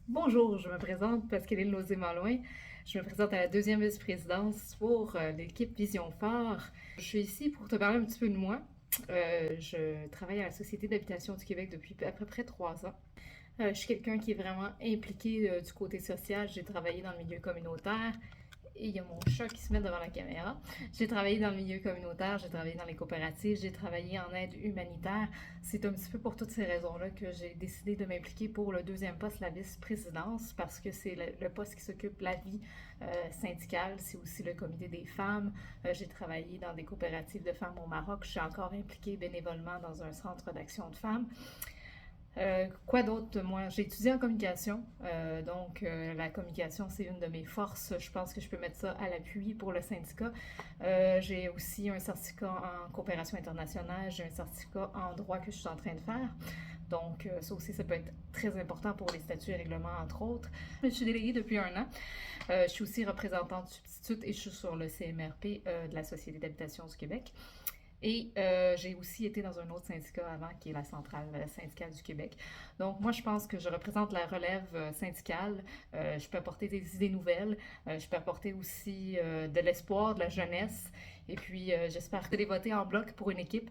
Bonjour, je me présente Pascaline Lozé-Malouin. Je me présente à la deuxième vice-présidence pour l'équipe Vision Phare. Je suis ici pour te parler un petit peu de moi. Je travaille à la Société d'habitation du Québec depuis à peu près 3 ans. Je suis quelqu'un qui est vraiment impliqué du côté social. J'ai travaillé dans le milieu communautaire. Et il y a mon chat qui se met devant la caméra. J'ai travaillé dans le milieu communautaire, j'ai travaillé dans les coopératives, j'ai travaillé en aide humanitaire. C'est un petit peu pour toutes ces raisons-là que j'ai décidé de m'impliquer pour le deuxième poste, la vice-présidence, parce que c'est le poste qui s'occupe de la vie syndicale. C'est aussi le comité des femmes. J'ai travaillé dans des coopératives de femmes au Maroc. Je suis encore impliquée bénévolement dans un centre d'action de femmes. Quoi d'autre? Moi, j'ai étudié en communication, donc la communication, c'est une de mes forces. Je pense que je peux mettre ça à l'appui pour le syndicat. J'ai aussi un certificat en coopération internationale, j'ai un certificat en droit que je suis en train de faire. Donc, ça aussi, ça peut être très important pour les statuts et règlements, entre autres. Je suis déléguée depuis 1 an. Je suis aussi représentante substitute et je suis sur le CMRP de la Société d'habitation du Québec. Et j'ai aussi été dans un autre syndicat avant, qui est la Centrale syndicale du Québec. Donc, moi, je pense que je représente la relève syndicale. Je peux apporter des idées nouvelles. Je peux apporter aussi de l'espoir, de la jeunesse. Et puis, j'espère que les voter en bloc pour une équipe.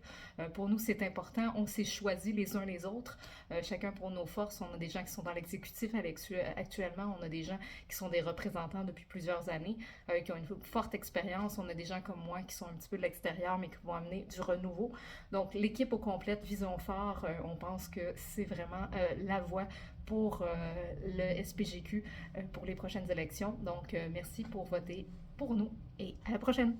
Pour nous, c'est important. On s'est choisis les uns les autres, chacun pour nos forces. On a des gens qui sont dans l'exécutif actuellement. On a des gens qui sont des représentants depuis plusieurs années, qui ont une forte expérience. On a des gens comme moi qui sont un petit peu de l'extérieur, mais qui vont amener du renouveau. Donc, l'équipe au complète, Vision Phare, on pense que c'est vraiment la voie pour le SPGQ pour les prochaines élections. Donc, merci pour voter pour nous et à la prochaine!